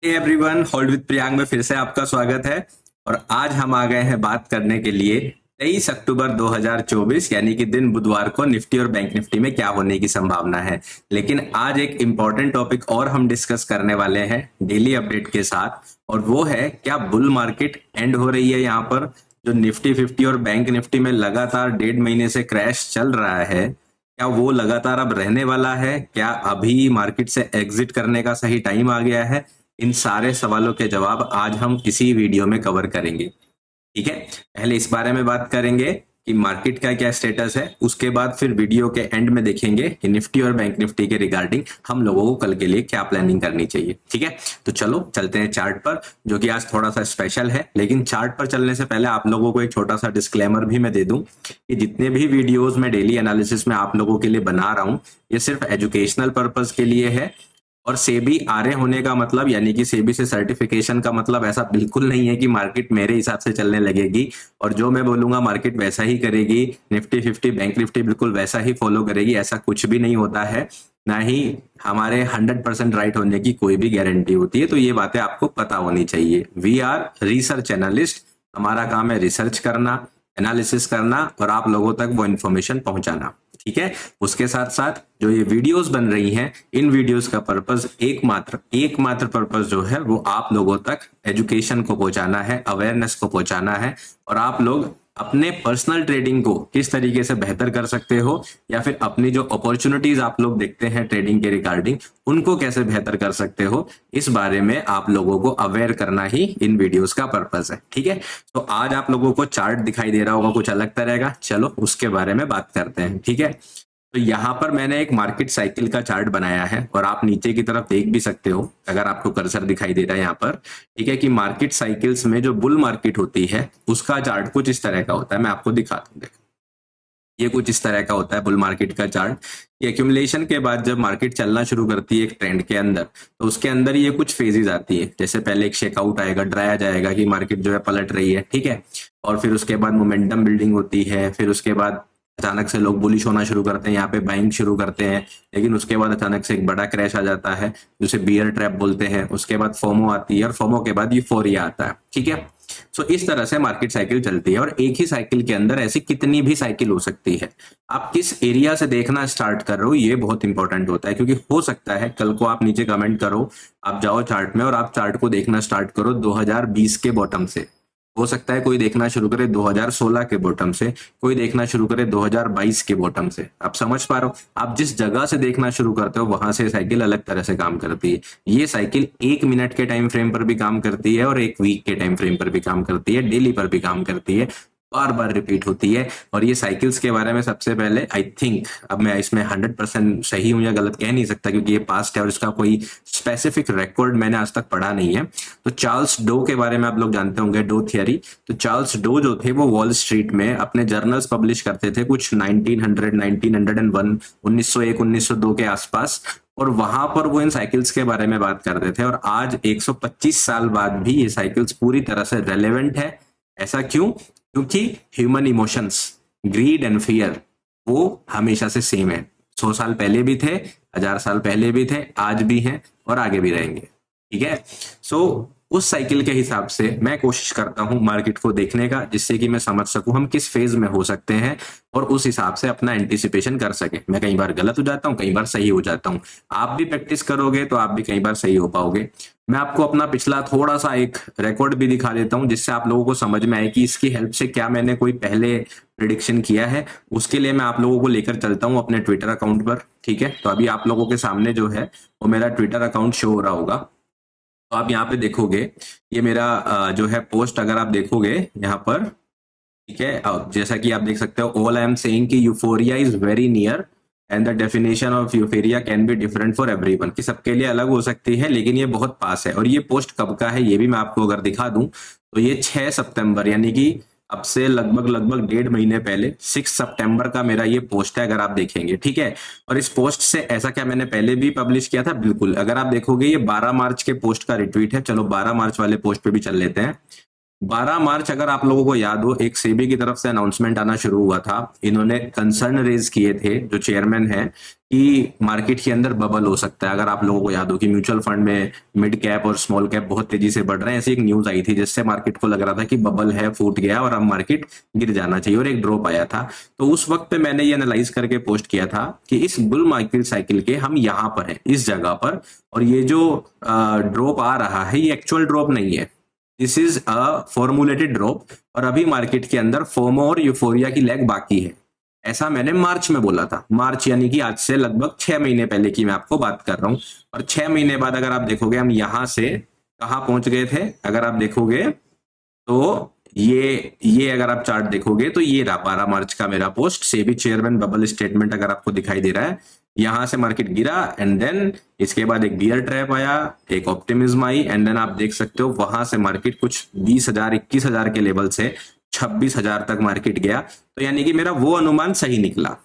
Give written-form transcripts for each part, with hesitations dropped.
Everyone, hold with Priyank में फिर से आपका स्वागत है। और आज हम आ गए हैं बात करने के लिए 23 अक्टूबर 2024 यानी कि दिन बुधवार को निफ्टी और बैंक निफ्टी में क्या होने की संभावना है। लेकिन आज एक इंपॉर्टेंट टॉपिक और हम डिस्कस करने वाले हैं डेली अपडेट के साथ, और वो है क्या बुल मार्केट एंड हो रही है। यहाँ पर जो निफ्टी 50 और बैंक निफ्टी में लगातार 1.5 महीने से क्रैश चल रहा है, क्या वो लगातार अब रहने वाला है? क्या अभी मार्केट से एग्जिट करने का सही टाइम आ गया है? इन सारे सवालों के जवाब आज हम इसी वीडियो में कवर करेंगे। ठीक है, पहले इस बारे में बात करेंगे कि मार्केट का क्या स्टेटस है। उसके बाद फिर वीडियो के एंड में देखेंगे कि निफ्टी और बैंक निफ्टी के रिगार्डिंग हम लोगों को कल के लिए क्या प्लानिंग करनी चाहिए। ठीक है, तो चलो चलते हैं चार्ट पर, जो कि आज थोड़ा सा स्पेशल है। लेकिन चार्ट पर चलने से पहले आप लोगों को एक छोटा सा डिस्क्लेमर भी मैं दे दूं कि जितने भी वीडियोस मैं डेली एनालिसिस में आप लोगों के लिए बना रहा हूं, ये सिर्फ एजुकेशनल पर्पज के लिए है। और सेबी आरए होने का मतलब, यानी कि सेबी से सर्टिफिकेशन का मतलब, ऐसा बिल्कुल नहीं है कि मार्केट मेरे हिसाब से चलने लगेगी और जो मैं बोलूंगा मार्केट वैसा ही करेगी। निफ्टी 50 बैंक निफ्टी बिल्कुल वैसा ही फॉलो करेगी, ऐसा कुछ भी नहीं होता है। ना ही हमारे 100% राइट होने की कोई भी गारंटी होती है। तो ये बातें आपको पता होनी चाहिए। वी आर रिसर्च एनालिस्ट, हमारा काम है रिसर्च करना, एनालिसिस करना और आप लोगों तक वो इन्फॉर्मेशन पहुंचाना। ठीक है, उसके साथ साथ जो ये वीडियोस बन रही हैं, इन वीडियोस का पर्पस एकमात्र पर्पस जो है वो आप लोगों तक एजुकेशन को पहुंचाना है, अवेयरनेस को पहुंचाना है। और आप लोग अपने पर्सनल ट्रेडिंग को किस तरीके से बेहतर कर सकते हो, या फिर अपनी जो अपॉर्चुनिटीज आप लोग देखते हैं ट्रेडिंग के रिगार्डिंग, उनको कैसे बेहतर कर सकते हो, इस बारे में आप लोगों को अवेयर करना ही इन वीडियोस का पर्पस है। ठीक है, तो आज आप लोगों को चार्ट दिखाई दे रहा होगा कुछ अलग तरह का, चलो उसके बारे में बात करते हैं। ठीक है, तो यहाँ पर मैंने एक मार्केट साइकिल का चार्ट बनाया है और आप नीचे की तरफ देख भी सकते हो अगर आपको कर्सर दिखाई दे रहा है यहाँ पर। ठीक है, कि मार्केट साइकिल्स में जो बुल मार्केट होती है उसका चार्ट कुछ इस तरह का होता है। मैं आपको दिखाता हूँ, देखो ये कुछ इस तरह का होता है बुल मार्केट का चार्ट। ये एक्यूमुलेशन के बाद जब मार्केट चलना शुरू करती है एक ट्रेंड के अंदर, तो उसके अंदर ये कुछ फेजेस आती है। जैसे पहले एक शेकआउट आएगा, डराया जाएगा कि मार्केट जो है पलट रही है। ठीक है, और फिर उसके बाद मोमेंटम बिल्डिंग होती है। फिर उसके बाद अचानक से लोग बुलिश होना शुरू करते हैं, यहाँ पे बाइंग शुरू करते हैं। लेकिन उसके बाद अचानक से एक बड़ा क्रैश आ जाता है, जिसे बियर ट्रैप बोलते हैं। उसके बाद फोमो आती है और फोमो के बाद यूफोरिया आता है। ठीक है, सो इस तरह से मार्केट साइकिल चलती है। और एक ही साइकिल के अंदर ऐसी कितनी भी साइकिल हो सकती है। आप किस एरिया से देखना स्टार्ट कर रहे हो ये बहुत इंपॉर्टेंट होता है, क्योंकि हो सकता है कल को आप नीचे कमेंट करो, आप जाओ चार्ट में और आप चार्ट को देखना स्टार्ट करो 2020 के बॉटम से। हो सकता है कोई देखना शुरू करे 2016 के बॉटम से, कोई देखना शुरू करे 2022 के बॉटम से। आप समझ पा रहे हो, आप जिस जगह से देखना शुरू करते हो वहां से साइकिल अलग तरह से काम करती है। ये साइकिल 1 मिनट के टाइम फ्रेम पर भी काम करती है और 1 वीक के टाइम फ्रेम पर भी काम करती है, डेली पर भी काम करती है, बार बार रिपीट होती है। और ये साइकिल्स के बारे में सबसे पहले आई थिंक, अब मैं इसमें 100% सही हूं या गलत कह नहीं सकता क्योंकि ये पास्ट है और इसका कोई स्पेसिफिक रिकॉर्ड मैंने आज तक पढ़ा नहीं है। तो चार्ल्स डो के बारे में आप लोग जानते होंगे, डो थियरी। तो चार्ल्स डो जो थे वो वॉल स्ट्रीट में अपने जर्नल्स पब्लिश करते थे कुछ 1900 1901 1901 1902 के आसपास। और वहां पर वो इन साइकिल्स के बारे में बात करते थे। और आज 125 साल बाद भी ये साइकिल्स पूरी तरह से रेलेवेंट है। ऐसा क्यों? क्योंकि human emotions, grid and fear, वो हमेशा से सेम है। 100 साल पहले भी थे, 1000 साल पहले भी थे, आज भी हैं और आगे भी रहेंगे। ठीक है, सो उस साइकिल के हिसाब से मैं कोशिश करता हूं मार्केट को देखने का, जिससे कि मैं समझ सकूं हम किस फेज में हो सकते हैं और उस हिसाब से अपना एंटिसिपेशन कर सकें। मैं कई बार गलत हो जाता हूं, कई बार सही हो जाता हूं। आप भी प्रैक्टिस करोगे तो आप भी कई बार सही हो पाओगे। मैं आपको अपना पिछला थोड़ा सा एक रिकॉर्ड भी दिखा देता हूं, जिससे आप लोगों को समझ में आए कि इसकी हेल्प से क्या मैंने कोई पहले प्रिडिक्शन किया है। उसके लिए मैं आप लोगों को लेकर चलता हूं अपने ट्विटर अकाउंट पर। ठीक है, तो अभी आप लोगों के सामने जो है वो मेरा ट्विटर अकाउंट शो हो रहा होगा। तो आप यहाँ पे देखोगे, ये मेरा जो है पोस्ट, अगर आप देखोगे यहाँ पर, ठीक है, जैसा कि आप देख सकते हो, ऑल आई एम सेइंग कि euphoria is very near and the definition of euphoria can be different for everyone, कि सबके लिए अलग हो सकती है लेकिन ये बहुत पास है। और ये पोस्ट कब का है ये भी मैं आपको अगर दिखा दूं तो ये 6 सितंबर, यानी कि अब से लगभग 1.5 महीने पहले 6 सितंबर का मेरा ये पोस्ट है, अगर आप देखेंगे। ठीक है, और इस पोस्ट से ऐसा क्या मैंने पहले भी पब्लिश किया था? बिल्कुल। अगर आप देखोगे ये 12 मार्च के पोस्ट का रिट्वीट है। चलो 12 मार्च वाले पोस्ट पे भी चल लेते हैं। 12 मार्च अगर आप लोगों को याद हो, एक सेबी की तरफ से अनाउंसमेंट आना शुरू हुआ था। इन्होंने कंसर्न रेज किए थे, जो चेयरमैन है, कि मार्केट के अंदर बबल हो सकता है। अगर आप लोगों को याद हो कि म्यूचुअल फंड में मिड कैप और स्मॉल कैप बहुत तेजी से बढ़ रहे हैं, ऐसी एक न्यूज आई थी जिससे मार्केट को लग रहा था कि बबल है, फूट गया और अब मार्केट गिर जाना चाहिए, और एक ड्रॉप आया था। तो उस वक्त पे मैंने ये एनालाइज करके पोस्ट किया था कि इस बुल मार्केट साइकिल के हम यहाँ पर हैं, इस जगह पर, और ये जो ड्रॉप आ रहा है ये एक्चुअल ड्रॉप नहीं है, this is a formulated drop, और अभी मार्केट के अंदर फोमो और यूफोरिया की लैग बाकी है। ऐसा मैंने मार्च में बोला था, मार्च यानी कि आज से लगभग 6 महीने पहले की मैं आपको बात कर रहा हूं। और 6 महीने बाद अगर आप देखोगे हम यहां से कहां पहुंच गए थे, अगर आप देखोगे तो ये अगर आप चार्ट देखोगे तो ये रहा 12 मार्च का मेरा post, SEBI chairman bubble statement अगर आपको दिखाई दे रहा है। यहां से मार्केट गिरा एंड देन इसके बाद एक बियर ट्रैप आया, एक ऑप्टिमिज्म आई, एंड देन आप देख सकते हो वहां से मार्केट कुछ 20,000 21,000 के लेवल से 26,000 तक मार्केट गया। तो यानी कि मेरा वो अनुमान सही निकला,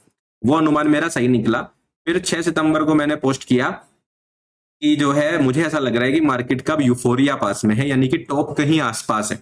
वो अनुमान मेरा सही निकला। फिर 6 सितंबर को मैंने पोस्ट किया कि जो है मुझे ऐसा लग रहा है कि मार्केट का यूफोरिया पास में है, यानी कि टॉप कहीं आसपास है।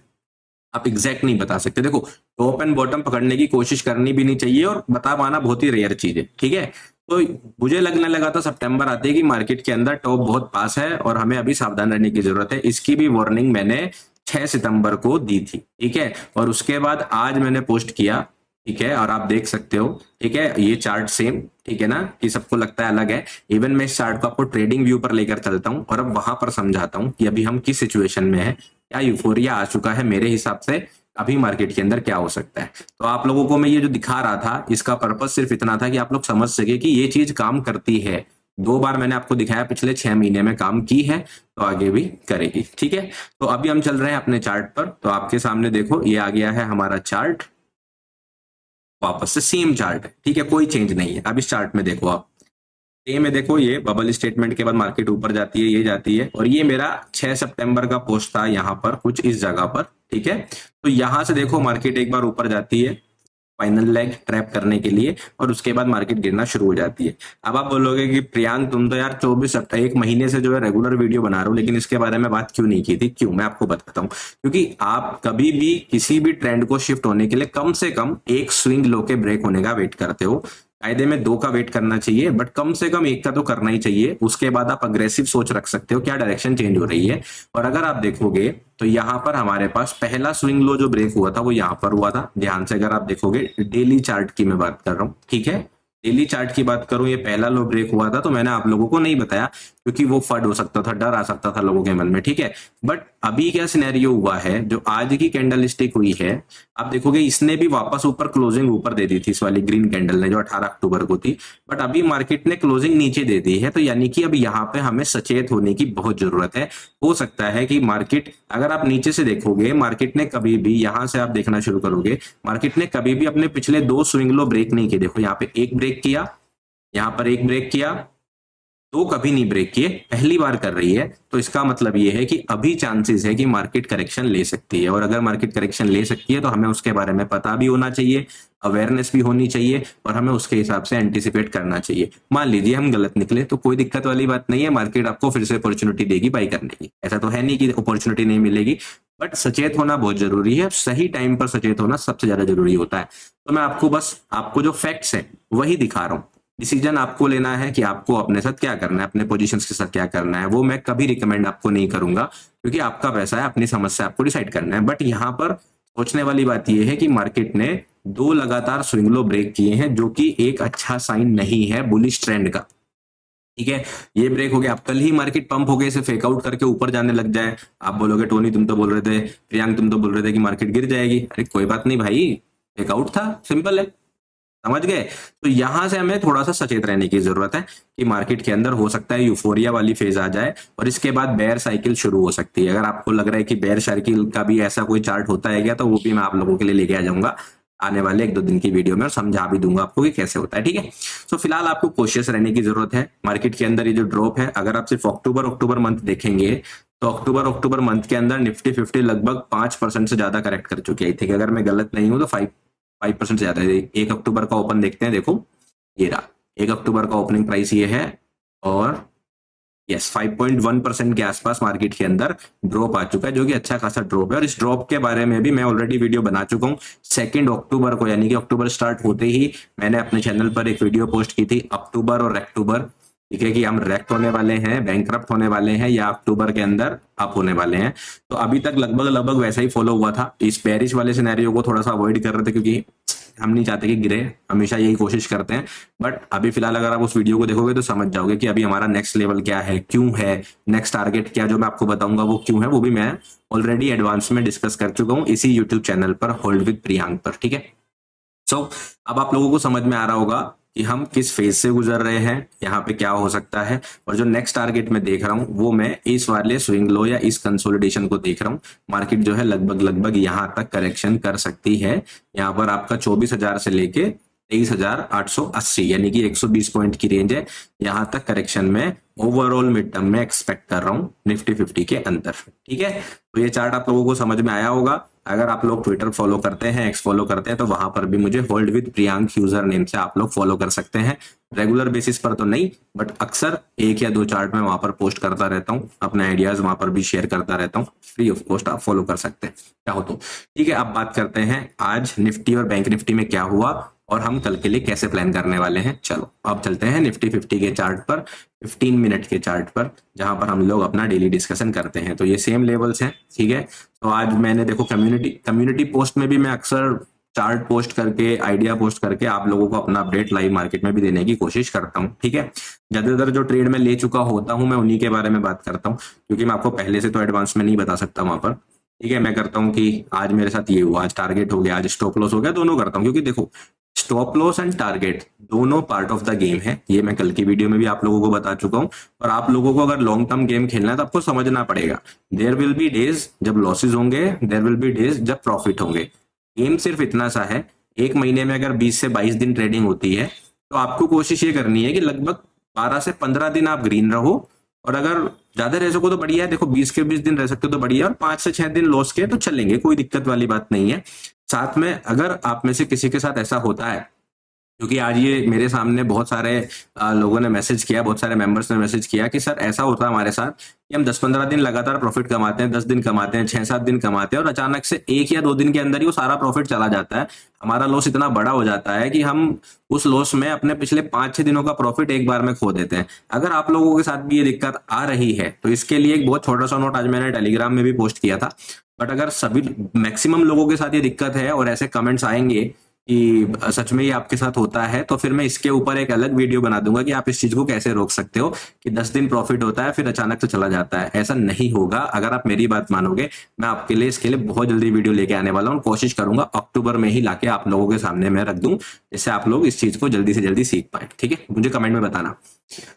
आप एग्जैक्ट नहीं बता सकते, देखो टॉप एंड बॉटम पकड़ने की कोशिश करनी भी नहीं चाहिए, और बता पाना बहुत ही रेयर चीज है, ठीक है। तो मुझे लगने लगा था सितंबर आते ही कि मार्केट के अंदर टॉप बहुत पास है और हमें अभी सावधान रहने की जरूरत है। इसकी भी वार्निंग मैंने 6 सितंबर को दी थी, ठीक है। और उसके बाद आज मैंने पोस्ट किया, ठीक है, और आप देख सकते हो, ठीक है, ये चार्ट सेम, ठीक है ना, कि सबको लगता है अलग है। इवन मैं इस चार्ट को आपको ट्रेडिंग व्यू पर लेकर चलता हूं और अब वहां पर समझाता हूं कि अभी हम किस सिचुएशन में है, क्या यूफोरिया आ चुका है मेरे हिसाब से, अभी मार्केट के अंदर क्या हो सकता है। तो आप लोगों को मैं ये जो दिखा रहा था, इसका पर्पज सिर्फ इतना था कि आप लोग समझ सके कि ये चीज काम करती है। 2 बार मैंने आपको दिखाया, पिछले 6 महीने में काम की है, तो आगे भी करेगी, ठीक है। तो अभी हम चल रहे हैं अपने चार्ट पर, तो आपके सामने देखो ये आ गया है हमारा चार्ट, वापस से सेम चार्ट है, ठीक है, कोई चेंज नहीं है। अब इस चार्ट में देखो आप, ए में देखो, ये बबल स्टेटमेंट के बाद मार्केट ऊपर जाती है, ये जाती है, और ये मेरा 6 सितंबर का पोस्ट था यहाँ पर कुछ इस जगह पर, ठीक है। तो यहां से देखो मार्केट एक बार ऊपर जाती है फाइनल लेग ट्रैप करने के लिए, और उसके बाद मार्केट गिरना शुरू हो जाती है। अब आप बोलोगे कि प्रियांक तुम तो यार 1 महीने से जो है रेगुलर वीडियो बना रहे हो, लेकिन इसके बारे में बात क्यों नहीं की थी? क्यों, मैं आपको बताता हूँ। क्योंकि आप कभी भी किसी भी ट्रेंड को शिफ्ट होने के लिए कम से कम एक स्विंग लो के ब्रेक होने का वेट करते हो। कायदे में 2 का वेट करना चाहिए, बट कम से कम 1 का तो करना ही चाहिए। उसके बाद आप अग्रेसिव सोच रख सकते हो क्या डायरेक्शन चेंज हो रही है। और अगर आप देखोगे तो यहाँ पर हमारे पास पहला स्विंग लो जो ब्रेक हुआ था वो यहाँ पर हुआ था, ध्यान से अगर आप देखोगे, डेली चार्ट की मैं बात कर रहा हूँ, ठीक है, डेली चार्ट की बात करूं, ये पहला लो ब्रेक हुआ था, तो मैंने आप लोगों को नहीं बताया क्योंकि वो फड हो सकता था, डर आ सकता था लोगों के मन में, ठीक है। बट अभी क्या सिनेरियो हुआ है, जो आज की कैंडल स्टिक हुई है, आप देखोगे इसने भी वापस ऊपर क्लोजिंग ऊपर दे दी थी, इस वाली ग्रीन कैंडल ने जो 18 अक्टूबर को थी, बट अभी मार्केट ने क्लोजिंग नीचे दे दी है। तो यानी कि अब यहाँ पे हमें सचेत होने की बहुत जरूरत है। हो सकता है कि मार्केट, अगर आप नीचे से देखोगे, मार्केट ने कभी भी, यहां से आप देखना शुरू करोगे, मार्केट ने कभी भी अपने पिछले 2 स्विंग लो ब्रेक नहीं किए। देखो यहाँ पे एक ब्रेक किया, यहां पर एक ब्रेक किया, 2 कभी नहीं ब्रेक किए, पहली बार कर रही है। तो इसका मतलब ये है कि अभी चांसेस है कि मार्केट करेक्शन ले सकती है, और अगर मार्केट करेक्शन ले सकती है तो हमें उसके बारे में पता भी होना चाहिए, अवेयरनेस भी होनी चाहिए, और हमें उसके हिसाब से एंटिसिपेट करना चाहिए। मान लीजिए हम गलत निकले तो कोई दिक्कत वाली बात नहीं है, मार्केट आपको फिर से अपॉर्चुनिटी देगी बाई करने की, ऐसा तो है नहीं कि अपॉर्चुनिटी नहीं मिलेगी। बट सचेत होना बहुत जरूरी है, सही टाइम पर सचेत होना सबसे ज्यादा जरूरी होता है। तो मैं आपको बस, आपको जो फैक्ट्स है वही दिखा रहा हूँ। डिसीजन आपको लेना है कि आपको अपने साथ क्या करना है, अपने पोजीशंस के साथ क्या करना है, वो मैं कभी रिकमेंड आपको नहीं करूंगा, क्योंकि आपका पैसा है, अपनी समझ से आपको डिसाइड करना है। बट यहाँ पर सोचने वाली बात यह है कि मार्केट ने 2 लगातार स्विंग लो ब्रेक किए हैं, जो कि एक अच्छा साइन नहीं है बुलिश ट्रेंड का, ठीक है। ये ब्रेक हो गया, अब कल ही मार्केट पंप हो गए, इसे फेक आउट करके ऊपर जाने लग जाए, आप बोलोगे टोनी तुम तो बोल रहे थे, प्रियांक तुम तो बोल रहे थे कि मार्केट गिर जाएगी। अरे कोई बात नहीं भाई, फेक आउट था, सिंपल है, समझ गए। तो यहां से हमें थोड़ा सा सचेत रहने की जरूरत है कि मार्केट के अंदर हो सकता है यूफोरिया वाली फेज आ जाए, और इसके बाद बेयर साइकिल शुरू हो सकती है। अगर आपको लग रहा है कि बेयर साइकिल का भी ऐसा कोई चार्ट होता है क्या, तो वो भी मैं आप लोगों के लिए लेके आ जाऊंगा आने वाले 1-2 दिन की वीडियो में, और समझा भी दूंगा आपको कि कैसे होता है, ठीक है। तो फिलहाल आपको कॉशियस रहने की जरूरत है मार्केट के अंदर। ये जो ड्रॉप है, अगर आप सिर्फ अक्टूबर मंथ देखेंगे, तो अक्टूबर मंथ के अंदर निफ्टी 50 लगभग 5% से ज्यादा करेक्ट कर चुकी है, ठीक है। अगर मैं गलत नहीं हूं तो 5% से ज्यादा है। 1 अक्टूबर का ओपन देखते हैं, देखो ये रहा 1 अक्टूबर का ओपनिंग प्राइस ये है, और यस 5.1% के आसपास मार्केट के अंदर ड्रॉप आ चुका है, जो कि अच्छा खासा ड्रॉप है। और इस ड्रॉप के बारे में भी मैं ऑलरेडी वीडियो बना चुका हूँ 2 अक्टूबर को, यानी कि अक्टूबर स्टार्ट होते ही मैंने अपने चैनल पर एक वीडियो पोस्ट की थी, अक्टूबर और अक्टूबर, ठीक है, कि हम रेक्ट होने वाले हैं, बैंकरप्ट होने वाले हैं, या अक्टूबर के अंदर अप होने वाले हैं। तो अभी तक लगभग लगभग वैसा ही फॉलो हुआ था। इस बेरिश वाले सिनेरियो को थोड़ा सा अवॉइड कर रहे थे, क्योंकि हम नहीं चाहते कि गिरे, हमेशा यही कोशिश करते हैं। बट अभी फिलहाल अगर आप उस वीडियो को देखोगे तो समझ जाओगे कि अभी हमारा नेक्स्ट लेवल क्या है, क्यों है, नेक्स्ट टारगेट क्या, जो मैं आपको बताऊंगा वो क्यों है, वो भी मैं ऑलरेडी एडवांस में डिस्कस कर चुका हूँ इसी यूट्यूब चैनल पर, होल्ड विद प्रियांक पर, ठीक है। सो अब आप लोगों को समझ में आ रहा होगा कि हम किस फेज से गुजर रहे हैं, यहाँ पे क्या हो सकता है, और जो नेक्स्ट टारगेट मैं देख रहा हूँ वो मैं इस वाले स्विंग लो या इस कंसोलिडेशन को देख रहा हूँ। मार्केट जो है लगभग लगभग यहाँ तक करेक्शन कर सकती है। यहाँ पर आपका 24,000 से लेके 23,880 यानी कि 120 पॉइंट की रेंज है। यहाँ तक करेक्शन में ओवरऑल मिड टर्म में एक्सपेक्ट कर रहा हूँ निफ्टी 50 के अंदर, ठीक है। तो ये चार्ट आप लोगों को समझ में आया होगा। अगर आप लोग ट्विटर फॉलो करते हैं, एक्स फॉलो करते हैं, तो वहां पर भी मुझे hold with Priyank user name से आप लोग फॉलो कर सकते हैं। रेगुलर बेसिस पर तो नहीं, बट अक्सर 1 या 2 चार्ट में वहां पर पोस्ट करता रहता हूँ, अपने आइडियाज वहां पर भी शेयर करता रहता हूँ, फ्री ऑफ कॉस्ट आप फॉलो कर सकते हैं, क्या हो तो, ठीक है। अब बात करते हैं आज निफ्टी और बैंक निफ्टी में क्या हुआ और हम कल के लिए कैसे प्लान करने वाले हैं। चलो अब चलते हैं निफ्टी 50 के चार्ट पर, 15 मिनट के चार्ट पर, जहां पर हम लोग अपना डेली डिस्कशन करते हैं। तो ये सेम लेवल्स हैं, ठीक है। तो आज मैंने देखो कम्युनिटी पोस्ट में भी मैं अक्सर चार्ट पोस्ट करके, आइडिया पोस्ट करके आप लोगों को अपना अपडेट लाइव मार्केट में भी देने की कोशिश करता हूँ, ठीक है। ज्यादातर जो ट्रेड में ले चुका होता हूँ मैं उन्हीं के बारे में बात करता हूँ, क्योंकि मैं आपको पहले से तो एडवांस में नहीं बता सकता वहां पर, ठीक है। मैं करता हूँ कि आज मेरे साथ ये हुआ, आज टारगेट हो गया, आज स्टॉप लॉस हो गया, दोनों करता हूँ, क्योंकि देखो स्टॉप लॉस एंड टारगेट दोनों पार्ट ऑफ द गेम है। ये मैं कल की वीडियो में भी आप लोगों को बता चुका हूं। और आप लोगों को अगर लॉन्ग टर्म गेम खेलना है तो आपको समझना पड़ेगा, देयर विल बी डेज जब लॉसेज होंगे, देयर विल बी डेज जब प्रॉफिट होंगे। गेम सिर्फ इतना सा है, एक महीने में अगर 20 से 22 दिन ट्रेडिंग होती है तो आपको कोशिश ये करनी है कि लगभग 12 से 15 दिन आप ग्रीन रहो। और अगर ज्यादा रह सको तो बढ़िया है, देखो 20 के 20 दिन रह सकते हो तो बढ़िया, और 5 से 6 दिन लॉस के तो चलेंगे, कोई दिक्कत वाली बात नहीं है। साथ में अगर आप में से किसी के साथ ऐसा होता है, क्योंकि आज ये मेरे सामने बहुत सारे लोगों ने मैसेज किया, बहुत सारे मेंबर्स ने मैसेज किया कि सर ऐसा होता है हमारे साथ कि हम 10-15 दिन लगातार प्रॉफिट कमाते हैं, 10 दिन कमाते हैं, 6-7 दिन कमाते हैं, और अचानक से 1 या 2 दिन के अंदर ही वो सारा प्रॉफिट चला जाता है। हमारा लॉस इतना बड़ा हो जाता है कि हम उस लॉस में अपने पिछले 5-6 दिनों का प्रॉफिट एक बार में खो देते हैं। अगर आप लोगों के साथ भी ये दिक्कत आ रही है तो इसके लिए एक बहुत छोटा सा नोट आज मैंने टेलीग्राम में भी पोस्ट किया था। बट अगर सभी मैक्सिमम लोगों के साथ ये दिक्कत है और ऐसे कमेंट्स आएंगे कि सच में ये आपके साथ होता है, तो फिर मैं इसके ऊपर एक अलग वीडियो बना दूंगा कि आप इस चीज को कैसे रोक सकते हो कि 10 दिन प्रॉफिट होता है फिर अचानक से चला जाता है। ऐसा नहीं होगा अगर आप मेरी बात मानोगे। मैं आपके लिए इसके लिए बहुत जल्दी वीडियो लेके आने वाला हूँ, कोशिश करूंगा अक्टूबर में ही लाके आप लोगों के सामने मैं रख दूं, जिससे आप लोग इस चीज को जल्दी से जल्दी सीख पाए, ठीक है। मुझे कमेंट में बताना।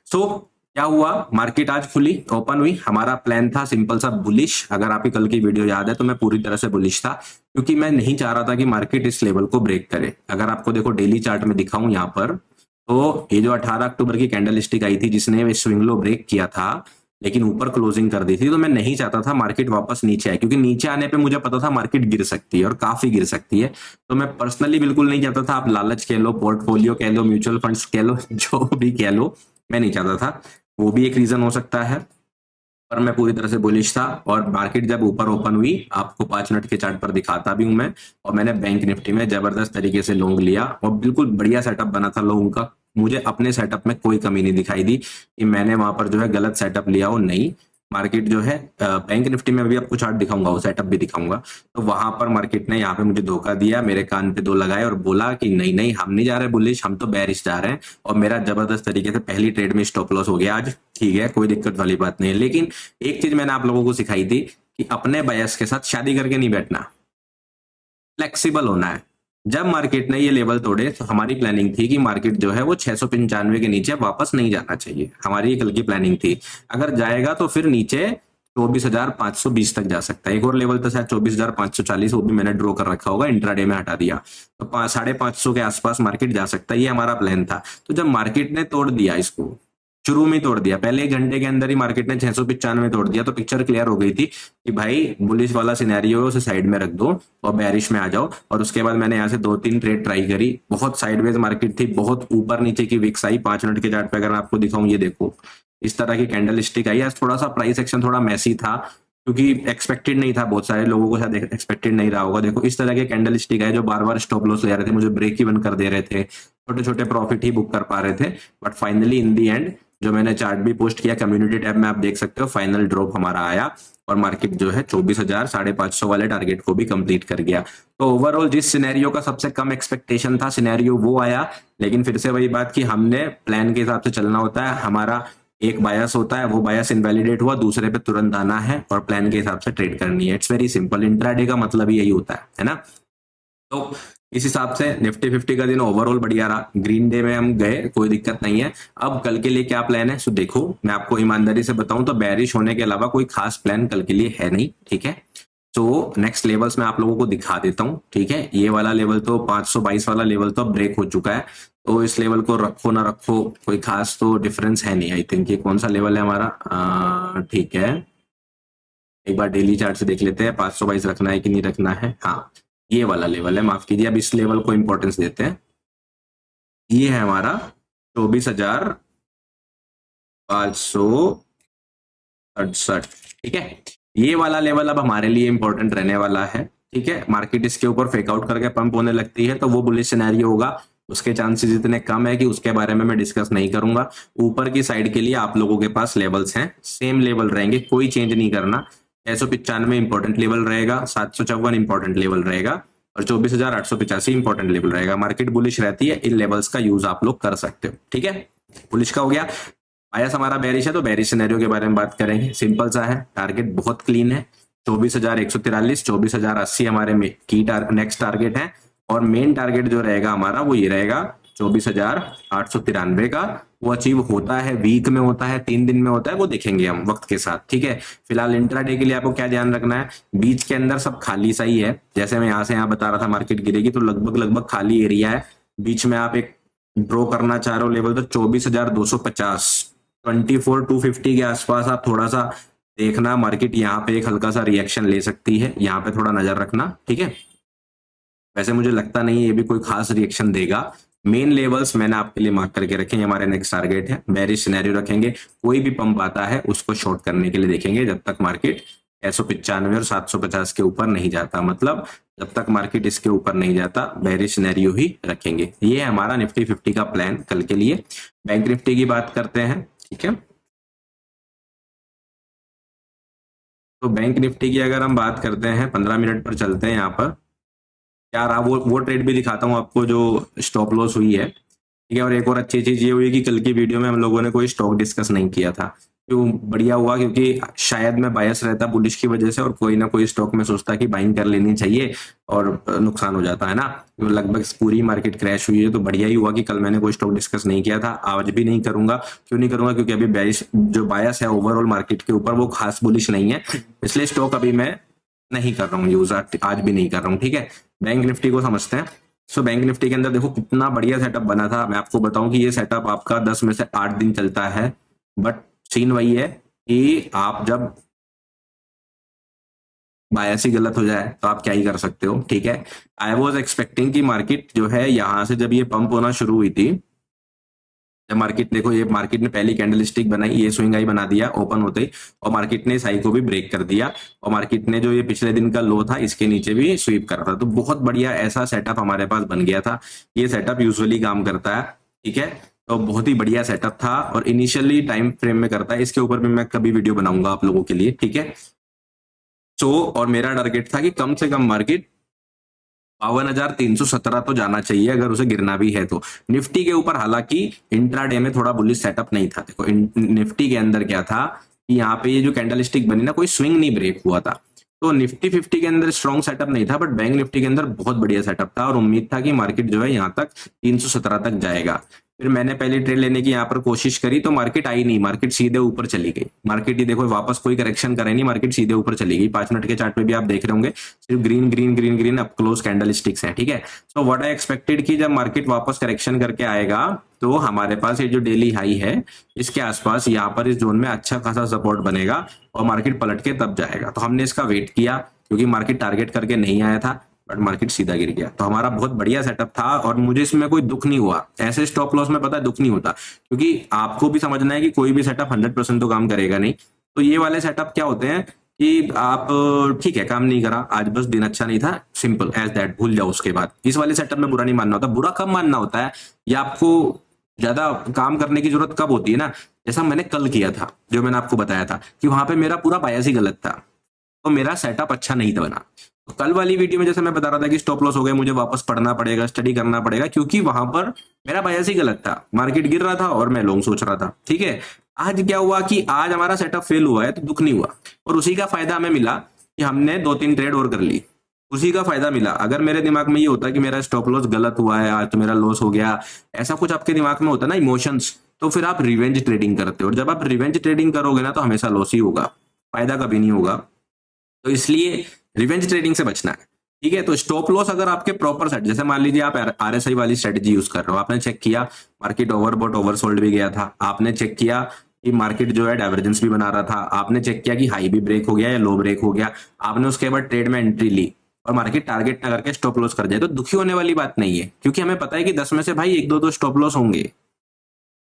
सो क्या हुआ, मार्केट आज खुली, ओपन हुई, हमारा प्लान था सिंपल सा बुलिश। अगर आपकी कल की वीडियो याद है तो मैं पूरी तरह से बुलिश था, क्योंकि मैं नहीं चाह रहा था कि मार्केट इस लेवल को ब्रेक करे। अगर आपको देखो डेली चार्ट में दिखाऊं यहाँ पर, तो ये जो 18 अक्टूबर की कैंडल स्टिक आई थी जिसने स्विंग लो ब्रेक किया था लेकिन ऊपर क्लोजिंग कर दी थी, तो मैं नहीं चाहता था मार्केट वापस नीचे आए, क्योंकि नीचे आने पे मुझे पता था मार्केट गिर सकती है और काफी गिर सकती है। तो मैं पर्सनली बिल्कुल नहीं चाहता था, आप लालच कह लो, पोर्टफोलियो कह लो, म्यूचुअल फंड्स कह लो, जो भी कह लो, मैं नहीं चाहता था। वो भी एक रीजन हो सकता है, पर मैं पूरी तरह से बुलिश था। और मार्केट जब ऊपर ओपन हुई, आपको 5 मिनट के चार्ट पर दिखाता भी हूं मैं, और मैंने बैंक निफ्टी में जबरदस्त तरीके से लॉन्ग लिया और बिल्कुल बढ़िया सेटअप बना था लोगों का। मुझे अपने सेटअप में कोई कमी नहीं दिखाई दी कि मैंने वहां पर जो है गलत सेटअप लिया हो, नहीं। मार्केट जो है बैंक निफ्टी में भी आपको चार्ट दिखाऊंगा, वो सेटअप भी दिखाऊंगा। तो वहां पर मार्केट ने यहाँ पे मुझे धोखा दिया, मेरे कान पे 2 लगाए और बोला कि नहीं नहीं हम नहीं जा रहे बुलिश, हम तो बेरिश जा रहे हैं। और मेरा जबरदस्त तरीके से पहली ट्रेड में स्टॉप लॉस हो गया आज, ठीक है, कोई दिक्कत वाली बात नहीं है। लेकिन एक चीज मैंने आप लोगों को सिखाई थी कि अपने बायस के साथ शादी करके नहीं बैठना, फ्लेक्सिबल होना है। जब मार्केट ने ये लेवल तोड़े तो हमारी प्लानिंग थी कि मार्केट जो है वो 695 के नीचे वापस नहीं जाना चाहिए, हमारी ये कल की प्लानिंग थी। अगर जाएगा तो फिर नीचे 24,520 तक जा सकता है। एक और लेवल था शायद 24,540, वो भी मैंने ड्रॉ कर रखा होगा, इंट्राडे में हटा दिया। तो 550 के आसपास मार्केट जा सकता है, ये हमारा प्लान था। तो जब मार्केट ने तोड़ दिया, इसको शुरू में ही तोड़ दिया, पहले 1 घंटे के अंदर ही मार्केट ने 695 तोड़ दिया, तो पिक्चर क्लियर हो गई थी कि भाई बुलिश वाला सिनेरियो है, उसे साइड में रख दो और बेरिश में आ जाओ। और उसके बाद मैंने यहाँ से 2-3 ट्रेड ट्राई करी। बहुत साइडवेज मार्केट थी, बहुत ऊपर नीचे की विक्स आई। 5 मिनट के चार्ट पे अगर मैं आपको दिखाऊं, ये देखो इस तरह की कैंडल स्टिक आई। आज थोड़ा सा प्राइस एक्शन थोड़ा मैसी था क्योंकि एक्सपेक्टेड नहीं था, बहुत सारे लोगों को शायद एक्सपेक्टेड नहीं रहा होगा। देखो इस तरह के कैंडल स्टिक है जो बार बार स्टॉप लॉस ले रहे थे, मुझे ब्रेक इवन कर दे रहे थे, छोटे छोटे प्रॉफिट ही बुक कर पा रहे थे, but finally in the and जो मैंने चार्ट भी पोस्ट किया कम्युनिटी टैब में, आप देख सकते हो फाइनल ड्रॉप हमारा आया और मार्केट जो है 24,550 वाले टारगेट को भी कंप्लीट कर गया। तो ओवरऑल जिस सिनेरियो का सबसे कम एक्सपेक्टेशन था सिनेरियो वो आया, लेकिन फिर से वही बात कि हमने प्लान के हिसाब से चलना होता है। हमारा एक बायस होता है, वो बायस इनवैलिडेट हुआ, दूसरे पे तुरंत आना है और प्लान के हिसाब से ट्रेड करनी है। इट्स वेरी सिंपल, इंट्राडे का मतलब ही यही होता है ना। तो इस हिसाब से निफ्टी 50 का दिन ओवरऑल बढ़िया रहा। ग्रीन डे में हम गए, कोई दिक्कत नहीं है। अब कल के लिए क्या प्लान है, सो देखो मैं आपको ईमानदारी से बताऊं तो बेरिश होने के अलावा कोई खास प्लान कल के लिए है नहीं, ठीक है। तो नेक्स्ट लेवल्स मैं आप लोगों को दिखा देता हूं, ठीक है। ये वाला लेवल तो 522 वाला लेवल तो ब्रेक हो चुका है, तो इस लेवल को रखो ना रखो कोई खास तो डिफरेंस है नहीं। आई थिंक ये कौन सा लेवल है हमारा, ठीक है, एक बार डेली चार्ट से देख लेते हैं 522 रखना है कि नहीं रखना है। हाँ ये वाला लेवल है, माफ कीजिए, अब इस लेवल को इंपॉर्टेंस देते हैं। ये है हमारा 24,568, ठीक है। ये वाला लेवल अब हमारे लिए इंपॉर्टेंट रहने वाला है, ठीक है। मार्केट इसके ऊपर फेक आउट करके पंप होने लगती है तो वो बुलिश सिनेरियो होगा, उसके चांसेस इतने कम है कि उसके बारे में मैं डिस्कस नहीं करूंगा। ऊपर की साइड के लिए आप लोगों के पास लेवल्स हैं, सेम लेवल रहेंगे, कोई चेंज नहीं करना। 695 इंपॉर्टेंट लेवल रहेगा, 754 इंपॉर्टेंट लेवल रहेगा और 24,885 इंपॉर्टेंट लेवल रहेगा। मार्केट बुलिश रहती है, इन लेवल्स का यूज आप लोग कर सकते हो, ठीक है। बुलिश का हो गया। बायस हमारा बेरिश है तो बेरिश सिनेरियो के बारे में बात करेंगे। सिंपल सा है, टारगेट बहुत क्लीन है, 24,143, 24,080 हमारे की नेक्स्ट टारगेट है और मेन टारगेट जो रहेगा हमारा वो ये रहेगा 24,893 का। वो अचीव होता है, वीक में होता है, 3 दिन में होता है, वो देखेंगे हम वक्त के साथ, ठीक है। फिलहाल इंट्राडे के लिए आपको क्या ध्यान रखना है, बीच के अंदर सब खाली सा ही है। जैसे मैं यहाँ से यहाँ बता रहा था मार्केट गिरेगी तो लगभग खाली एरिया है। बीच में आप एक ड्रॉ करना चाह रहे हो लेवल तो 24,250, 24,250 के आसपास आप थोड़ा सा देखना, मार्केट यहाँ पे एक हल्का सा रिएक्शन ले सकती है, यहाँ पे थोड़ा नजर रखना, ठीक है। वैसे मुझे लगता नहीं है ये भी कोई खास रिएक्शन देगा। मेन लेवल्स मैंने आपके लिए मार्क करके रखे हैं, हमारे नेक्स्ट टारगेट है। बेरिश सिनेरियो रखेंगे, कोई भी पंप आता है उसको शॉर्ट करने के लिए देखेंगे जब तक मार्केट 695 और 750 के ऊपर नहीं जाता, मतलब जब तक मार्केट इसके ऊपर नहीं जाता बेरिश सिनेरियो ही रखेंगे। ये है हमारा निफ्टी 50 का प्लान कल के लिए। बैंक निफ्टी की बात करते हैं, ठीक है। तो बैंक निफ्टी की अगर हम बात करते हैं 15 मिनट पर चलते हैं, यहाँ पर क्या रहा वो ट्रेड भी दिखाता हूँ आपको जो स्टॉप लॉस हुई है, ठीक है। और एक और अच्छी चीज ये हुई कि कल की वीडियो में हम लोगों ने कोई स्टॉक डिस्कस नहीं किया था, क्यों बढ़िया हुआ, क्योंकि शायद मैं बायस रहता बुलिश की वजह से और कोई ना कोई स्टॉक में सोचता कि बाइंग कर लेनी चाहिए और नुकसान हो जाता है ना। तो लगभग पूरी मार्केट क्रैश हुई है, तो बढ़िया ही हुआ कि कल मैंने कोई स्टॉक डिस्कस नहीं किया था। आज भी नहीं करूंगा, क्यों नहीं करूंगा, क्योंकि अभी जो बायस है ओवरऑल मार्केट के ऊपर वो खास बुलिश नहीं है, इसलिए स्टॉक अभी मैं नहीं कर रहा हूँ यूज, आज भी नहीं कर रहा हूँ, ठीक है। बैंक निफ्टी को समझते हैं। सो बैंक निफ्टी के अंदर देखो कितना बढ़िया सेटअप बना था। मैं आपको बताऊं कि ये सेटअप आपका 10 में से 8 दिन चलता है, बट सीन वही है कि आप जब बायस ही गलत हो जाए तो आप क्या ही कर सकते हो, ठीक है। आई वॉज एक्सपेक्टिंग कि मार्केट जो है यहां से जब ये पंप होना शुरू हुई थी, जब मार्केट देखो ये मार्केट ने पहली कैंडल स्टिक बनाई, ये स्विंग हाई बना दिया ओपन होते ही, और मार्केट ने इस हाई को भी ब्रेक कर दिया और मार्केट ने जो ये पिछले दिन का लो था इसके नीचे भी स्वीप कर रहा था। तो बहुत बढ़िया ऐसा सेटअप हमारे पास बन गया था। ये सेटअप यूजुअली काम करता है, ठीक है। तो बहुत ही बढ़िया सेटअप था और इनिशियली टाइम फ्रेम में करता है। इसके ऊपर भी मैं कभी वीडियो बनाऊंगा आप लोगों के लिए, ठीक है। सो और मेरा टारगेट था कि कम से कम मार्केट 52,317 तो जाना चाहिए अगर उसे गिरना भी है तो। निफ्टी के ऊपर हालांकि इंट्राडे में थोड़ा बुलिश सेटअप नहीं था। देखो निफ्टी के अंदर क्या था कि यहाँ पे ये जो कैंडल स्टिक बनी ना, कोई स्विंग नहीं ब्रेक हुआ था, तो निफ्टी 50 के अंदर स्ट्रॉन्ग सेटअप नहीं था, बट बैंक निफ्टी के अंदर बहुत बढ़िया सेटअप था और उम्मीद था कि मार्केट जो है यहाँ तक 317 तक जाएगा। फिर मैंने पहली ट्रेड लेने की यहाँ पर कोशिश करी तो मार्केट आई नहीं, मार्केट सीधे ऊपर चली गई। मार्केट ही देखो वापस कोई करेक्शन करे नहीं, मार्केट सीधे ऊपर चली गई। 5 मिनट के चार्ट पे भी आप देख रहे होंगे सिर्फ green green green green up close candle sticks हैं, ठीक है। सो व्हाट आई एक्सपेक्टेड कि जब मार्केट वापस करेक्शन करके आएगा तो हमारे पास ये जो डेली हाई है इसके आसपास यहाँ पर इस जोन में अच्छा खासा सपोर्ट बनेगा और मार्केट पलट के तब जाएगा। तो हमने इसका वेट किया क्योंकि मार्केट टारगेट करके नहीं आया था। बट मार्केट सीधा गिर गया। तो हमारा बहुत बढ़िया सेटअप था और मुझे इसमें कोई दुख नहीं हुआ। ऐसे स्टॉप लॉस में पता है दुख नहीं होता, क्योंकि आपको भी समझना है कि कोई भी सेटअप 100% तो काम करेगा नहीं। तो ये वाले सेटअप क्या होते हैं कि आप ठीक है काम नहीं करा, आज बस दिन अच्छा नहीं था, सिंपल एज दैट, भूल जाओ उसके बाद। इस वाले सेटअप में बुरा नहीं मानना होता। बुरा कब मानना होता है, या आपको ज्यादा काम करने की जरूरत कब होती है ना, जैसा मैंने कल किया था, जो मैंने आपको बताया था कि वहां पे मेरा पूरा बायस ही गलत था, तो मेरा सेटअप अच्छा नहीं बना। तो कल वाली वीडियो में जैसे मैं बता रहा था कि स्टॉप लॉस हो गया, मुझे वापस पढ़ना पड़ेगा, स्टडी करना पड़ेगा, क्योंकि वहां पर मेरा बायस ही गलत था। मार्केट गिर रहा था और मैं लॉन्ग सोच रहा था। ठीक है, आज क्या हुआ कि आज हमारा सेटअप फेल हुआ है, तो दुख नहीं हुआ, और उसी का फायदा हमें मिला कि हमने 2-3 ट्रेड और कर ली। उसी का फायदा मिला। अगर मेरे दिमाग में ये होता कि मेरा स्टॉप लॉस गलत हुआ है आज, तो मेरा लॉस हो गया, ऐसा कुछ आपके दिमाग में होता ना, इमोशंस, तो फिर आप रिवेंज ट्रेडिंग करते हो, और जब आप रिवेंज ट्रेडिंग करोगे ना, तो हमेशा लॉस ही होगा, फायदा कभी नहीं होगा। तो इसलिए रिवेंज ट्रेडिंग से बचना है। ठीक है, तो स्टॉप लॉस अगर आपके प्रॉपर सेट, जैसे मान लीजिए आप आरएसआई वाली स्ट्रेटजी यूज कर रहे हो, आपने चेक किया मार्केट ओवरबॉट ओवरसोल्ड भी गया था, आपने चेक किया कि मार्केट जो है डाइवर्जेंस भी बना रहा था, आपने चेक किया कि हाई भी ब्रेक हो गया या लो ब्रेक हो गया, आपने उसके बाद ट्रेड में एंट्री ली और मार्केट टारगेट ना करके स्टॉप लॉस कर जाए, तो दुखी होने वाली बात नहीं है, क्योंकि हमें पता है कि 10 में से भाई 1-2 तो स्टॉप लॉस होंगे,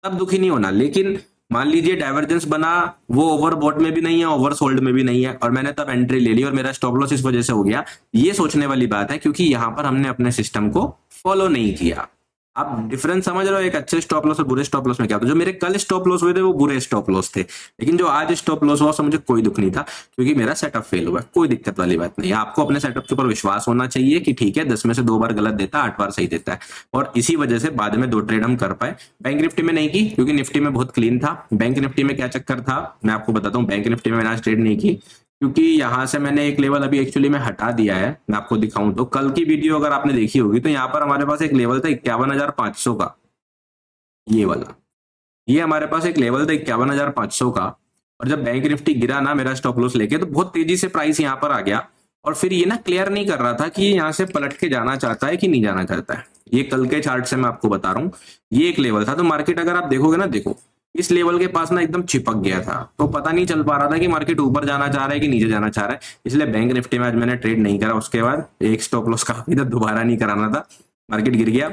तब दुखी नहीं होना। लेकिन मान लीजिए डाइवर्जेंस बना, वो ओवरबॉट में भी नहीं है, ओवरसोल्ड में भी नहीं है, और मैंने तब एंट्री ले ली और मेरा स्टॉप लॉस इस वजह से हो गया, ये सोचने वाली बात है, क्योंकि यहां पर हमने अपने सिस्टम को फॉलो नहीं किया। आप डिफरेंस समझ रहे हो एक अच्छे स्टॉप लॉस और बुरे स्टॉप लॉस में क्या होता है? जो मेरे कल स्टॉप लॉस हुए थे वो बुरे स्टॉप लॉस थे, लेकिन जो आज स्टॉप लॉस हुआ उससे मुझे कोई दुख नहीं था, क्योंकि मेरा सेटअप फेल हुआ। कोई दिक्कत वाली बात नहीं है। आपको अपने सेटअप के ऊपर विश्वास होना चाहिए कि ठीक है 10 में से 2 बार गलत देता है, 8 बार सही देता है, और इसी वजह से बाद में 2 ट्रेड हम कर पाए। बैंक निफ्टी में नहीं की, क्योंकि निफ्टी में बहुत क्लीन था। बैंक निफ्टी में क्या चक्कर था मैं आपको बताता हूँ। बैंक निफ्टी में मैंने आज ट्रेड नहीं की, क्योंकि यहां से मैंने एक लेवल अभी एक्चुअली में हटा दिया है। मैं आपको दिखाऊं तो कल की वीडियो अगर आपने देखी होगी, तो यहाँ पर हमारे पास एक लेवल था 51,500 का, ये वाला, ये हमारे पास एक लेवल था 51,500 का। और जब बैंक निफ्टी गिरा ना मेरा स्टॉप लॉस लेके, तो बहुत तेजी से प्राइस यहाँ पर आ गया, और फिर ये ना क्लियर नहीं कर रहा था कि ये यहाँ से पलट के जाना चाहता है कि नहीं जाना चाहता है। ये कल के चार्ट से मैं आपको बता रहा हूँ, ये एक लेवल था। तो मार्केट अगर आप देखोगे ना, देखो इस लेवल के पास ना एकदम चिपक गया था, तो पता नहीं चल पा रहा था कि मार्केट ऊपर जाना चाह रहा है कि नीचे जाना चाह रहा है। इसलिए बैंक निफ्टी में आज मैंने ट्रेड नहीं करा। उसके बाद एक स्टॉप लॉस काफी था, दोबारा नहीं कराना था। मार्केट गिर गया,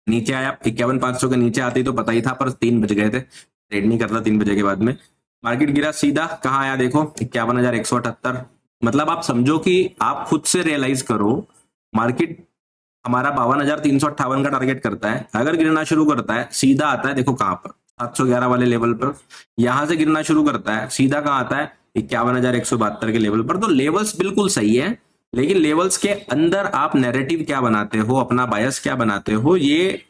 नीचे आया 51,500 के नीचे आती तो पता ही था, पर 3 बज गए थे, ट्रेड नहीं करता 3 बजे के बाद में। मार्केट गिरा सीधा, कहाँ आया देखो 51,178। मतलब आप समझो कि आप खुद से रियलाइज करो, मार्केट हमारा 52,358 का टारगेट करता है, अगर गिरना शुरू करता है सीधा आता है, देखो कहां पर 711 वाले लेवल पर, यहां से गिरना शुरू करता है सीधा कहां आता है 51,172 के लेवल पर। तो लेवल्स बिल्कुल सही है, लेकिन लेवल्स के अंदर आप नैरेटिव क्या बनाते हो, अपना बायस क्या बनाते हो, ये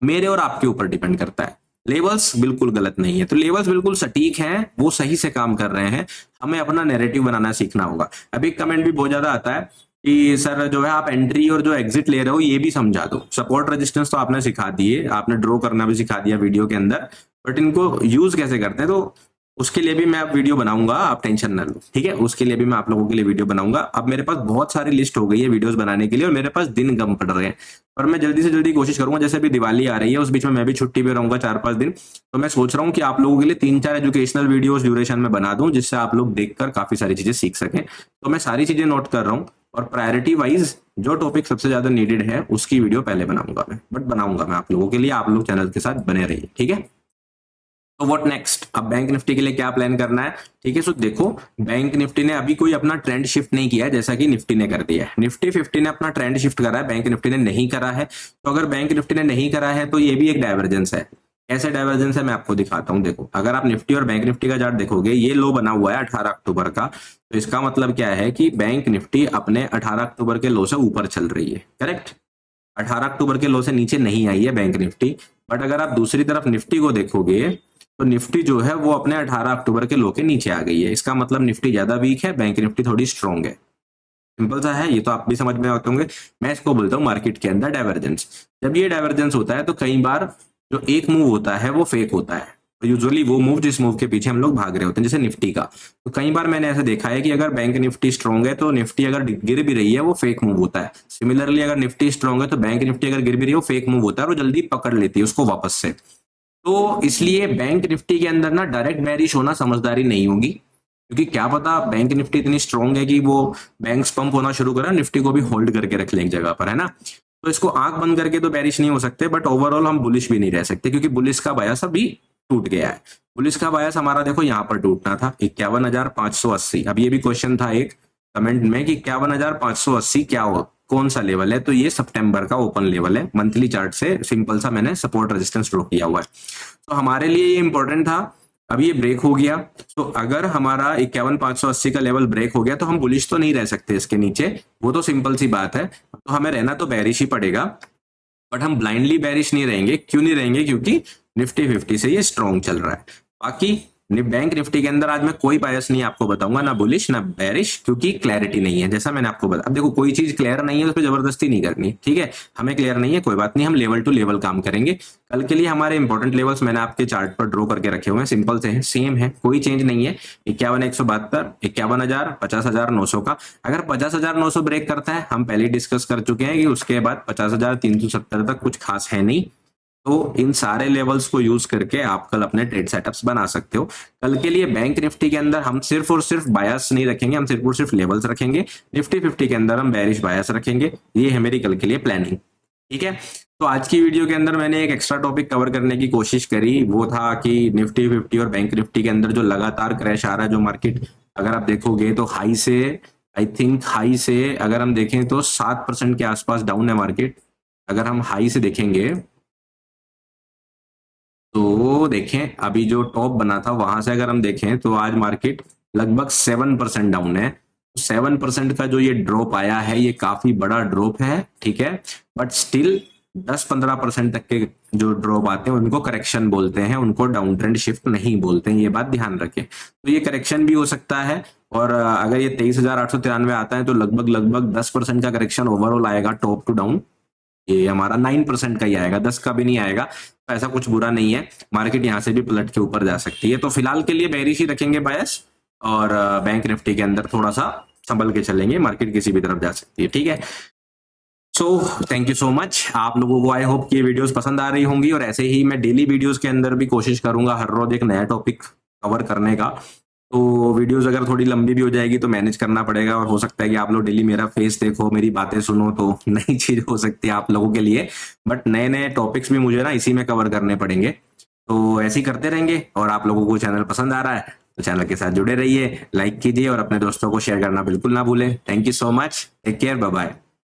मेरे और आपके ऊपर डिपेंड करता है। लेवल्स बिल्कुल गलत नहीं है, तो लेवल्स बिल्कुल सटीक हैं, वो सही से काम कर रहे हैं। हमें अपना नैरेटिव बनाना सीखना होगा। अभी कमेंट भी बहुत ज्यादा आता है कि सर जो है आप एंट्री और जो एग्जिट ले रहे हो ये भी समझा दो। सपोर्ट रेजिस्टेंस तो आपने सिखा दिए, आपने ड्रॉ करना भी सिखा दिया वीडियो के अंदर, बट इनको यूज कैसे करते हैं, तो उसके लिए भी मैं अब वीडियो बनाऊंगा, आप टेंशन ना लो। ठीक है, उसके लिए भी मैं आप लोगों के लिए वीडियो बनाऊंगा। अब मेरे पास बहुत सारी लिस्ट हो गई है वीडियोस बनाने के लिए, और मेरे पास दिन कम पड़ रहे हैं, और मैं जल्दी से जल्दी कोशिश करूंगा। जैसे अभी दिवाली आ रही है, उस बीच में मैं भी छुट्टी पे रहूंगा 4-5 दिन, तो मैं सोच रहा हूँ कि आप लोगों के लिए 3-4 एजुकेशनल वीडियोस ड्यूरेशन में बना दूं, जिससे आप लोग देखकर काफी सारी चीजें सीख सकें। तो मैं सारी चीजें नोट कर रहा हूँ, और प्रायोरिटी वाइज जो टॉपिक सबसे ज्यादा नीडेड है उसकी वीडियो पहले बनाऊंगा मैं, बट बनाऊंगा मैं आप लोगों के लिए। आप लोग चैनल के साथ बने रहिए, ठीक है। तो व्हाट नेक्स्ट, अब बैंक निफ्टी के लिए क्या प्लान करना है? ठीक है, सो देखो बैंक निफ्टी ने अभी कोई अपना ट्रेंड शिफ्ट नहीं किया है, जैसा कि निफ्टी ने कर दिया है। निफ्टी 50 ने अपना ट्रेंड शिफ्ट करा है, बैंक निफ्टी ने नहीं करा है। तो अगर बैंक निफ्टी ने नहीं करा है, तो ये भी एक डाइवर्जेंस है। ऐसे डाइवर्जेंस है, मैं आपको दिखाता हूं। देखो अगर आप निफ्टी और बैंक निफ्टी का चार्ट देखोगे, ये लो बना हुआ है 18 अक्टूबर का, तो इसका मतलब क्या है कि बैंक निफ्टी अपने 18 अक्टूबर के लो से ऊपर चल रही है, करेक्ट। 18 अक्टूबर के लो से नीचे नहीं आई है बैंक निफ्टी। बट अगर आप दूसरी तरफ निफ्टी को देखोगे, तो निफ्टी जो है वो अपने 18 अक्टूबर के लो के नीचे आ गई है। इसका मतलब निफ्टी ज्यादा वीक है, बैंक निफ्टी थोड़ी स्ट्रॉन्ग है। सिंपल सा है, ये तो आप भी समझ में आते होंगे। मैं इसको बोलता हूँ मार्केट के अंदर डाइवर्जेंस। जब ये डाइवर्जेंस होता है, तो कई बार जो एक मूव होता है वो फेक होता है। तो यूजुअली वो मूव जिस मूव के पीछे हम लोग भाग रहे होते हैं, जैसे निफ्टी का, तो कई बार मैंने ऐसा देखा है कि अगर बैंक निफ्टी स्ट्रॉन्ग है तो निफ्टी अगर गिर भी रही है वो फेक मूव होता है। सिमिलरली अगर निफ्टी स्ट्रॉन्ग है तो बैंक निफ्टी अगर गिर भी रही है वो फेक मूव होता है, और वो जल्दी पकड़ लेती है उसको वापस से। तो इसलिए बैंक निफ्टी के अंदर ना डायरेक्ट बेरिश होना समझदारी नहीं होगी, क्योंकि क्या पता बैंक निफ्टी इतनी स्ट्रांग है कि वो बैंक्स पंप होना शुरू करें, निफ्टी को भी होल्ड करके रख लें एक जगह पर, है ना। तो इसको आंख बंद करके तो बेरिश नहीं हो सकते, बट ओवरऑल हम बुलिश भी नहीं रह सकते, क्योंकि बुलिश का बायस अभी टूट गया है। बुलिश का बायस हमारा देखो यहाँ पर टूटना था 51,580। अब ये भी क्वेश्चन था एक कमेंट में कि 51,580 क्या हो, कौन सा लेवल है, तो ये सितंबर का ओपन लेवल है। मंथली चार्ट से सिंपल सा मैंने सपोर्ट रेजिस्टेंस ड्रॉ किया हुआ है, तो हमारे लिए ये इंपॉर्टेंट था। अब ये ब्रेक हो गया, तो अगर हमारा 51,580 का लेवल ब्रेक हो गया तो हम बुलिश तो नहीं रह सकते इसके नीचे, वो तो सिंपल सी बात है। तो हमें रहना तो बेरिश ही पड़ेगा, बट हम ब्लाइंडली बेरिश नहीं रहेंगे। क्यों नहीं रहेंगे? क्योंकि निफ्टी 50 से ये स्ट्रॉन्ग चल रहा है। बाकी बैंक निफ्टी के अंदर आज मैं कोई बायस नहीं आपको बताऊंगा, ना बुलिश ना बेरिश, क्योंकि क्लैरिटी नहीं है। जैसा मैंने आपको बताया, अब देखो कोई चीज क्लियर नहीं है तो उस पर जबरदस्ती नहीं करनी, ठीक है। हमें क्लियर नहीं है, कोई बात नहीं, हम लेवल टू लेवल काम करेंगे। कल के लिए हमारे इंपॉर्टेंट लेवल्स मैंने आपके चार्ट पर ड्रॉ करके रखे हुए हैं, सिंपल से हैं, सेम है, कोई चेंज नहीं है। 51,172, 51,000, 50,900 का। अगर 50,900 ब्रेक करता है, हम पहले डिस्कस कर चुके हैं कि उसके बाद 50,370 तक कुछ खास है नहीं। तो इन सारे लेवल्स को यूज करके आप कल अपने ट्रेड सेटअप्स बना सकते हो। कल के लिए बैंक निफ्टी के अंदर हम सिर्फ और सिर्फ बायस नहीं रखेंगे, हम सिर्फ और सिर्फ लेवल्स रखेंगे। निफ्टी 50 के अंदर हम बेरिश बायस रखेंगे। ये है मेरी कल के लिए प्लानिंग, ठीक है। तो आज की वीडियो के अंदर मैंने एक एक्स्ट्रा टॉपिक कवर करने की कोशिश करी, वो था कि निफ्टी 50 और बैंक निफ्टी के अंदर जो लगातार क्रैश आ रहा है, जो मार्केट अगर आप देखोगे तो हाई से, आई थिंक हाई से अगर हम देखें तो 7% के आसपास डाउन है मार्केट। अगर हम हाई से देखेंगे तो देखें, अभी जो टॉप बना था वहां से अगर हम देखें तो आज मार्केट लगभग 7% डाउन है। 7% का जो ये ड्रॉप आया है, ये काफी बड़ा ड्रॉप है, ठीक है। बट स्टिल 10-15% तक के जो ड्रॉप आते हैं उनको करेक्शन बोलते हैं, उनको डाउन ट्रेंड शिफ्ट नहीं बोलते हैं, ये बात ध्यान रखें। तो ये करेक्शन भी हो सकता है, और अगर ये 23,893 आता है तो लगभग लगभग 10% का करेक्शन ओवरऑल आएगा टॉप टू डाउन। ये हमारा 9% का ही आएगा, 10 का भी नहीं आएगा। तो ऐसा कुछ बुरा नहीं है, मार्केट यहाँ से भी पलट के ऊपर जा सकती है। तो फिलहाल के लिए बेरिश ही रखेंगे बायस, और बैंक निफ्टी के अंदर थोड़ा सा संभल के चलेंगे, मार्केट किसी भी तरफ जा सकती है, ठीक है। So thank you so much. आप लोगों को आई होप कि ये वीडियोस पसंद आ रही होंगी, और ऐसे ही मैं डेली वीडियोस के अंदर भी कोशिश करूंगा हर रोज एक नया टॉपिक कवर करने का। तो वीडियोस अगर थोड़ी लंबी भी हो जाएगी तो मैनेज करना पड़ेगा, और हो सकता है कि आप लोग डेली मेरा फेस देखो, मेरी बातें सुनो, तो नई चीज हो सकती है आप लोगों के लिए। बट नए नए टॉपिक्स भी मुझे ना इसी में कवर करने पड़ेंगे, तो ऐसे ही करते रहेंगे। और आप लोगों को चैनल पसंद आ रहा है तो चैनल के साथ जुड़े रहिए, लाइक कीजिए और अपने दोस्तों को शेयर करना बिल्कुल ना भूलें। Thank you so much, take care, bye bye.